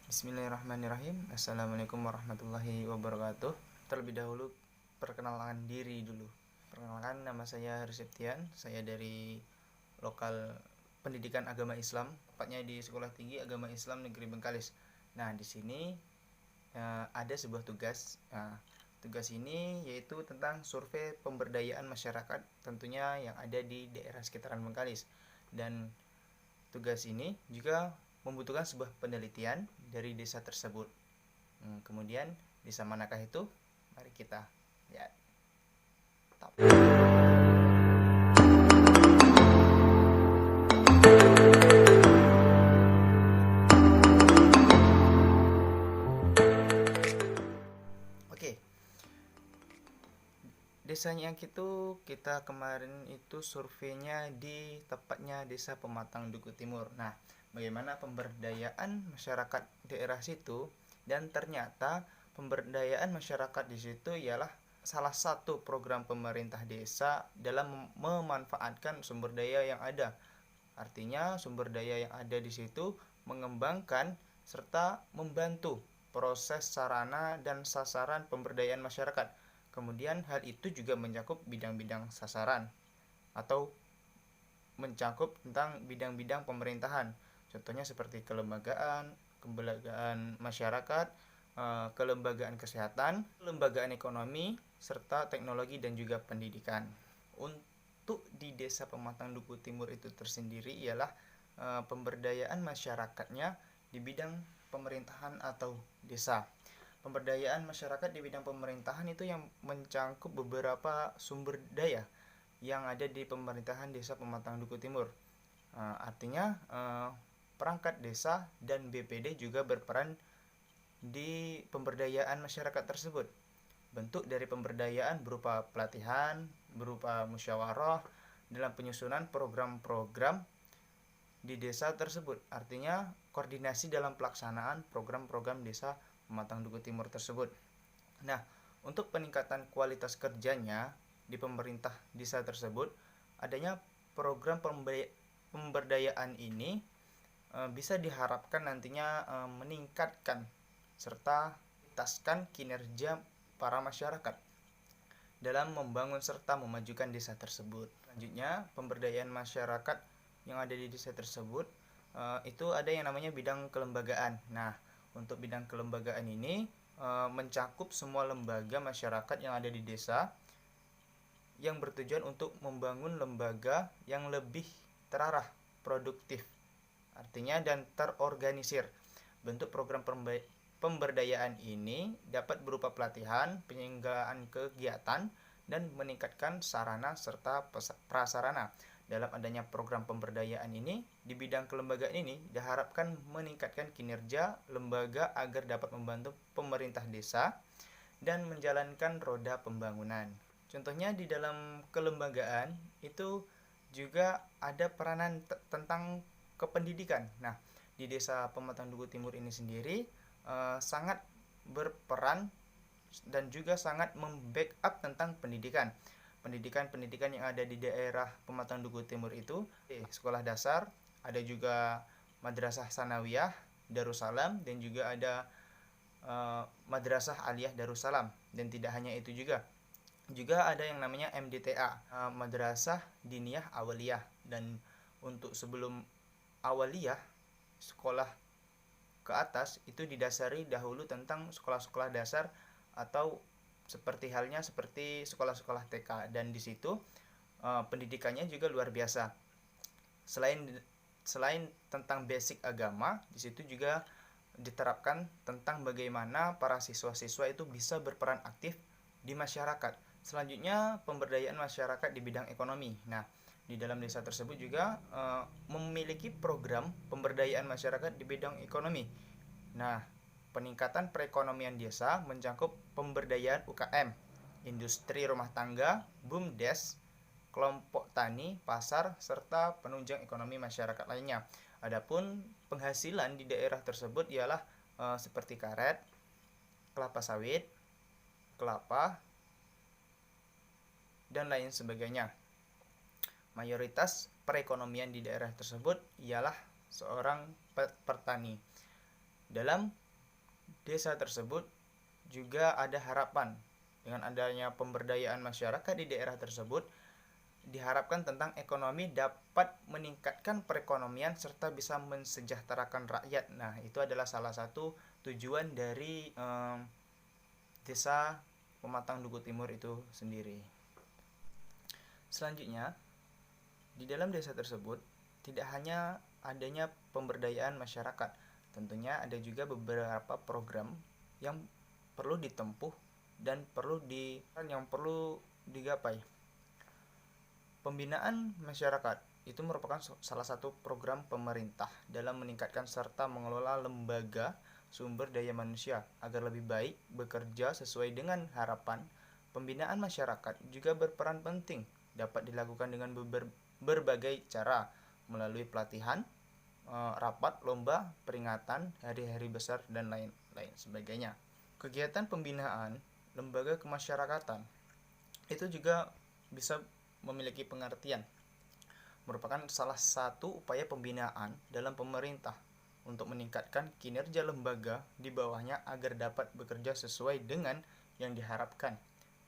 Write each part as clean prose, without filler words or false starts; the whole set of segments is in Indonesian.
Bismillahirrahmanirrahim. Assalamualaikum warahmatullahi wabarakatuh. Terlebih dahulu perkenalkan diri dulu. Perkenalkan, nama saya Haris Septian. Saya dari lokal pendidikan agama Islam, tepatnya di Sekolah Tinggi Agama Islam Negeri Bengkalis. Nah, di sini ada sebuah tugas. Tugas ini yaitu tentang survei pemberdayaan masyarakat, tentunya yang ada di daerah sekitaran Bengkalis. Dan tugas ini juga membutuhkan sebuah penelitian dari desa tersebut. Kemudian desa manakah itu? Mari kita lihat. Oke. Desa Nyangk itu kita kemarin itu surveinya di tepatnya Desa Pematang Duku Timur. Nah, bagaimana pemberdayaan masyarakat daerah situ, dan ternyata pemberdayaan masyarakat di situ ialah salah satu program pemerintah desa dalam memanfaatkan sumber daya yang ada. Artinya sumber daya yang ada di situ mengembangkan serta membantu proses sarana dan sasaran pemberdayaan masyarakat. Kemudian hal itu juga mencakup bidang-bidang sasaran atau mencakup tentang bidang-bidang pemerintahan. Contohnya seperti kelembagaan masyarakat, kelembagaan kesehatan, kelembagaan ekonomi, serta teknologi dan juga pendidikan. Untuk di Desa Pematang Duku Timur itu tersendiri ialah pemberdayaan masyarakatnya di bidang pemerintahan atau desa. Pemberdayaan masyarakat di bidang pemerintahan itu yang mencakup beberapa sumber daya yang ada di pemerintahan Desa Pematang Duku Timur. Artinya perangkat desa dan BPD juga berperan di pemberdayaan masyarakat tersebut. Bentuk dari pemberdayaan berupa pelatihan, berupa musyawarah dalam penyusunan program-program di desa tersebut. Artinya koordinasi dalam pelaksanaan program-program Desa Pematang Duku Timur tersebut. Nah, untuk peningkatan kualitas kerjanya di pemerintah desa tersebut, adanya program pemberdayaan ini bisa diharapkan nantinya meningkatkan serta meningkatkan kinerja para masyarakat dalam membangun serta memajukan desa tersebut. Selanjutnya, pemberdayaan masyarakat yang ada di desa tersebut itu ada yang namanya bidang kelembagaan. Nah, untuk bidang kelembagaan ini mencakup semua lembaga masyarakat yang ada di desa yang bertujuan untuk membangun lembaga yang lebih terarah, produktif, artinya dan terorganisir. Bentuk program pemberdayaan ini dapat berupa pelatihan, penyelenggaraan kegiatan, dan meningkatkan sarana serta prasarana. Dalam adanya program pemberdayaan ini, di bidang kelembagaan ini diharapkan meningkatkan kinerja lembaga agar dapat membantu pemerintah desa dan menjalankan roda pembangunan. Contohnya di dalam kelembagaan itu juga ada peranan tentang kependidikan. Nah, di Desa Pematang Duku Timur ini sendiri sangat berperan dan juga sangat membackup tentang pendidikan. Pendidikan yang ada di daerah Pematang Duku Timur itu sekolah dasar, ada juga madrasah sanawiyah Darussalam, dan juga ada madrasah aliyah Darussalam. Dan tidak hanya itu juga ada yang namanya MDTA, madrasah diniyah awaliyah. Dan untuk sebelum awaliyah, sekolah ke atas itu didasari dahulu tentang sekolah-sekolah dasar atau seperti halnya seperti sekolah-sekolah TK, dan di situ pendidikannya juga luar biasa. Selain tentang basic agama, di situ juga diterapkan tentang bagaimana para siswa-siswa itu bisa berperan aktif di masyarakat. Selanjutnya, pemberdayaan masyarakat di bidang ekonomi. Nah, di dalam desa tersebut juga memiliki program pemberdayaan masyarakat di bidang ekonomi. Nah, peningkatan perekonomian desa mencakup pemberdayaan UKM, industri rumah tangga, BUMDes, kelompok tani, pasar, serta penunjang ekonomi masyarakat lainnya. Adapun penghasilan di daerah tersebut ialah seperti karet, kelapa sawit, kelapa, dan lain sebagainya. Mayoritas perekonomian di daerah tersebut ialah seorang petani. Dalam desa tersebut juga ada harapan dengan adanya pemberdayaan masyarakat di daerah tersebut, diharapkan tentang ekonomi dapat meningkatkan perekonomian serta bisa mensejahterakan rakyat. Nah, itu adalah salah satu tujuan dari desa Pematang Duku Timur itu sendiri. Selanjutnya, di dalam desa tersebut tidak hanya adanya pemberdayaan masyarakat, tentunya ada juga beberapa program yang perlu ditempuh dan yang perlu digapai. Pembinaan masyarakat itu merupakan salah satu program pemerintah dalam meningkatkan serta mengelola lembaga sumber daya manusia agar lebih baik bekerja sesuai dengan harapan. Pembinaan masyarakat juga berperan penting, dapat dilakukan dengan berbagai cara, melalui pelatihan, rapat, lomba, peringatan, hari-hari besar, dan lain-lain sebagainya. Kegiatan pembinaan lembaga kemasyarakatan itu juga bisa memiliki pengertian, merupakan salah satu upaya pembinaan dalam pemerintah untuk meningkatkan kinerja lembaga di bawahnya agar dapat bekerja sesuai dengan yang diharapkan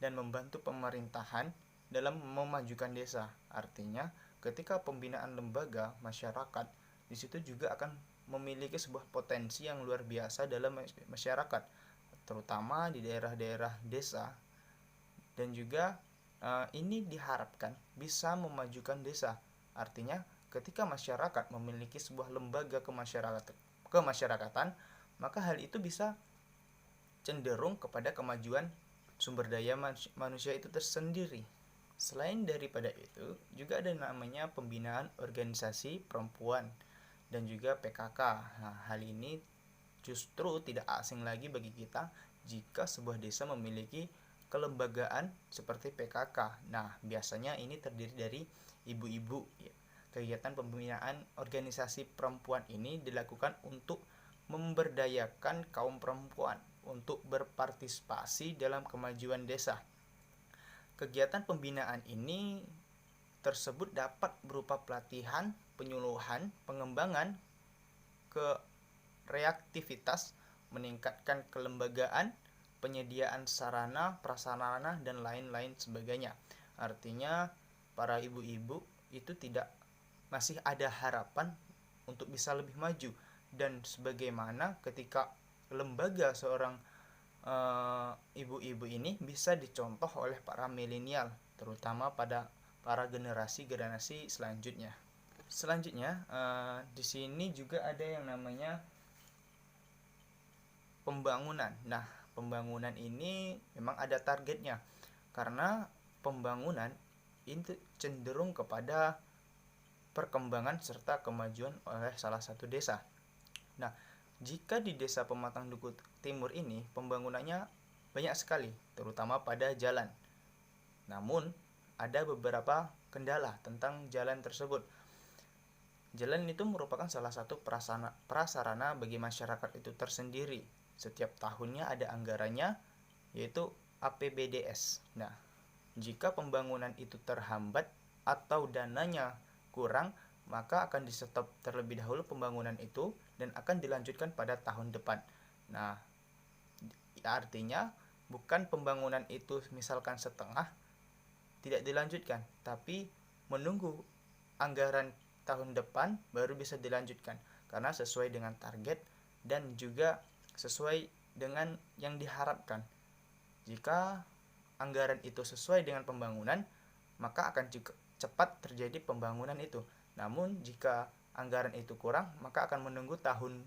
dan membantu pemerintahan dalam memajukan desa. Artinya, ketika pembinaan lembaga masyarakat, di situ juga akan memiliki sebuah potensi yang luar biasa dalam masyarakat, terutama di daerah-daerah desa, dan juga ini diharapkan bisa memajukan desa. Artinya, ketika masyarakat memiliki sebuah lembaga kemasyarakatan, maka hal itu bisa cenderung kepada kemajuan sumber daya manusia itu tersendiri. Selain daripada itu, juga ada namanya pembinaan organisasi perempuan dan juga PKK. Nah, hal ini justru tidak asing lagi bagi kita jika sebuah desa memiliki kelembagaan seperti PKK. Nah, biasanya ini terdiri dari ibu-ibu. Kegiatan pembinaan organisasi perempuan ini dilakukan untuk memberdayakan kaum perempuan untuk berpartisipasi dalam kemajuan desa. Kegiatan pembinaan ini tersebut dapat berupa pelatihan, penyuluhan, pengembangan reaktivitas, meningkatkan kelembagaan, penyediaan sarana, prasarana, dan lain-lain sebagainya. Artinya, para ibu-ibu itu masih ada harapan untuk bisa lebih maju, dan sebagaimana ketika lembaga seorang ibu-ibu ini bisa dicontoh oleh para milenial, terutama pada para generasi selanjutnya. Selanjutnya, di sini juga ada yang namanya pembangunan. Nah, pembangunan ini memang ada targetnya, karena pembangunan itu cenderung kepada perkembangan serta kemajuan oleh salah satu desa. Nah, jika di desa Pematang Duku Timur ini pembangunannya banyak sekali, terutama pada jalan. Namun, ada beberapa kendala tentang jalan tersebut. Jalan itu merupakan salah satu prasarana bagi masyarakat itu tersendiri. Setiap tahunnya ada anggarannya, yaitu APBDes. Nah, jika pembangunan itu terhambat atau dananya kurang, maka akan di-stop terlebih dahulu pembangunan itu dan akan dilanjutkan pada tahun depan. Nah, artinya bukan pembangunan itu misalkan setengah tidak dilanjutkan, tapi menunggu anggaran tahun depan baru bisa dilanjutkan, karena sesuai dengan target dan juga sesuai dengan yang diharapkan. Jika anggaran itu sesuai dengan pembangunan, maka akan cepat terjadi pembangunan itu. Namun jika anggaran itu kurang, maka akan menunggu tahun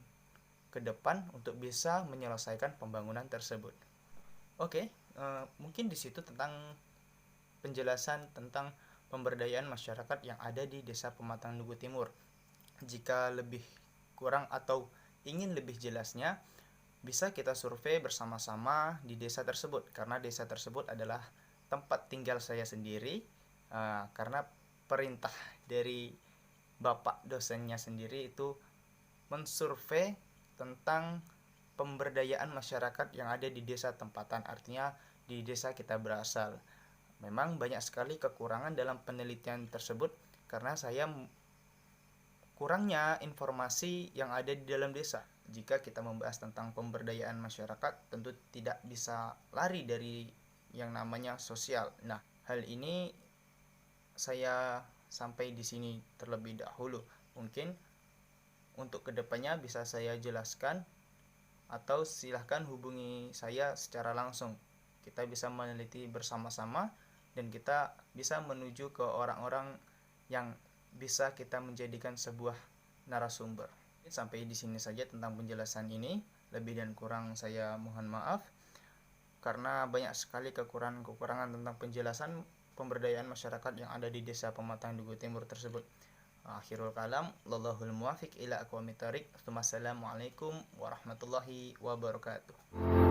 ke depan untuk bisa menyelesaikan pembangunan tersebut. Oke, mungkin di situ tentang penjelasan tentang pemberdayaan masyarakat yang ada di Desa Pematang Duku Timur. Jika lebih kurang atau ingin lebih jelasnya, bisa kita survei bersama-sama di desa tersebut, karena desa tersebut adalah tempat tinggal saya sendiri, karena perintah dari bapak dosennya sendiri itu mensurvei tentang pemberdayaan masyarakat yang ada di desa tempatan, artinya di desa kita berasal. Memang banyak sekali kekurangan dalam penelitian tersebut karena saya kurangnya informasi yang ada di dalam desa. jika kita membahas tentang pemberdayaan masyarakat, tentu tidak bisa lari dari yang namanya sosial. Nah, hal ini saya sampai di sini terlebih dahulu. Mungkin untuk kedepannya bisa saya jelaskan, atau silahkan hubungi saya secara langsung. Kita bisa meneliti bersama-sama dan kita bisa menuju ke orang-orang yang bisa kita menjadikan sebuah narasumber. Sampai di sini saja tentang penjelasan ini. Lebih dan kurang saya mohon maaf, karena banyak sekali kekurangan-kekurangan tentang penjelasan pemberdayaan masyarakat yang ada di Desa Pematang Duku Timur tersebut. Akhirul kalam, wallahul muwafiq ila aqwamit thoriq. Wassalamualaikum warahmatullahi wabarakatuh.